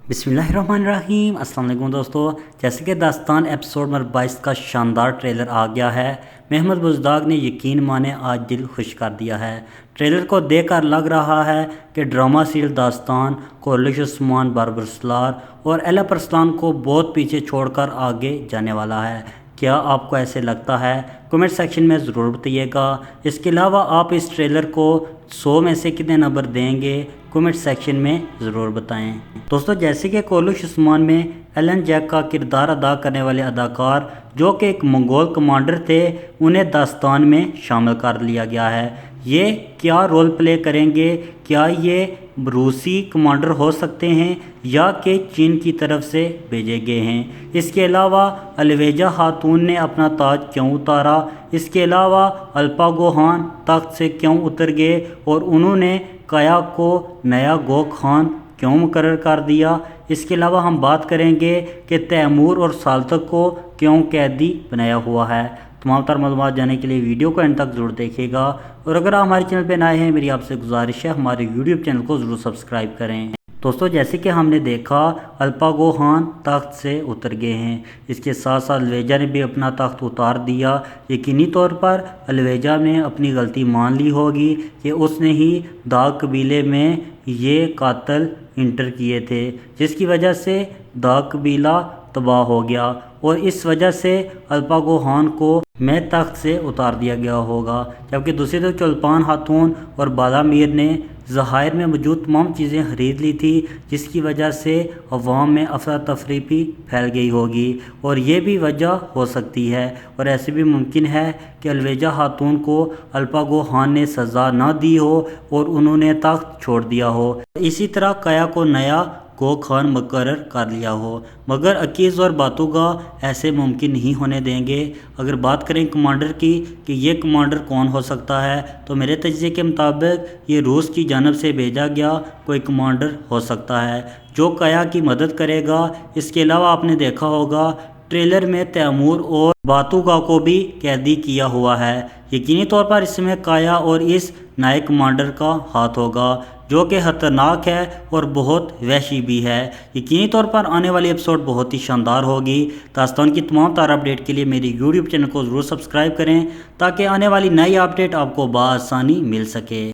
बिस्मिल्लाहिर्रहमानिर्रहीम। अस्सलाम वालेकुम दोस्तों, जैसे कि दास्तान एपिसोड नंबर 22 का शानदार ट्रेलर आ गया है। महमूद बुज़दाग ने यकीन माने आज दिल खुश कर दिया है। ट्रेलर को देखकर लग रहा है कि ड्रामा सीरियल दास्तान कोलिश उस्मान बारबरसलार और एला परसलान को बहुत पीछे छोड़कर आगे जाने वाला है। क्या आपको ऐसे लगता है? कमेंट सेक्शन में ज़रूर बताइएगा। इसके अलावा आप इस ट्रेलर को 100 में से कितने नंबर देंगे? कमेंट सेक्शन में ज़रूर बताएं। दोस्तों, जैसे कि कोलिश उस्मान में एलन जैक का किरदार अदा करने वाले अदाकार जो कि एक मंगोल कमांडर थे, उन्हें दास्तान में शामिल कर लिया गया है। ये क्या रोल प्ले करेंगे? क्या ये रूसी कमांडर हो सकते हैं या कि चीन की तरफ से भेजे गए हैं? इसके अलावा अलवेजा खातून ने अपना ताज क्यों उतारा? इसके अलावा अल्पा गोहान तख्त से क्यों उतर गए और उन्होंने काया को नया गो खान क्यों मुकर्रर कर दिया? इसके अलावा हम बात करेंगे कि तैमूर और साल्तक को क्यों कैदी बनाया हुआ है। तमाम तर मालूमात जानने के लिए वीडियो को एंड तक ज़रूर देखिएगा। और अगर आप हमारे चैनल पर नए हैं, मेरी आपसे गुजारिश है हमारे यूट्यूब चैनल को ज़रूर सब्सक्राइब करें। दोस्तों, जैसे कि हमने देखा अल्पा गोहान तख्त से उतर गए हैं। इसके साथ साथ अलवेजा ने भी अपना तख्त उतार दिया। यकीनी तौर पर अलवेजा ने अपनी गलती मान ली होगी कि उसने ही दाग कबीले में ये कातल इंटर किए थे, जिसकी वजह से दाग कबीला तबाह हो गया और इस वजह से अल्पा गोहान को मैं तख्त से उतार दिया गया होगा। जबकि दूसरी तरफ चुल्पान खातून और बाला मीर ने ज़हायर में मौजूद तमाम चीज़ें ख़रीद ली थी, जिसकी वजह से अवाम में अफरा तफरी भी फैल गई होगी और ये भी वजह हो सकती है। और ऐसे भी मुमकिन है कि अलवेजा खातून को अल्पा गोहान ने सज़ा ना दी हो और उन्होंने तख्त छोड़ दिया हो। इसी तरह काया को नया गो खान मुकर्रर कर लिया हो, मगर अकीज़ और बातूगा ऐसे मुमकिन नहीं होने देंगे। अगर बात करें कमांडर की कि ये कमांडर कौन हो सकता है, तो मेरे तजज़िये के मुताबिक ये रूस की जानब से भेजा गया कोई कमांडर हो सकता है जो काया की मदद करेगा। इसके अलावा आपने देखा होगा ट्रेलर में तैमूर और बातूगा को भी कैदी किया हुआ है। यकीनी तौर पर इसमें काया और इस नए कमांडर का हाथ होगा जो कि ख़तरनाक है और बहुत वहशी भी है। यकीनी तौर पर आने वाली एपिसोड बहुत ही शानदार होगी। दास्तान की तमाम ताज़ा अपडेट के लिए मेरी यूट्यूब चैनल को ज़रूर सब्सक्राइब करें ताकि आने वाली नई अपडेट आपको बआसानी मिल सके।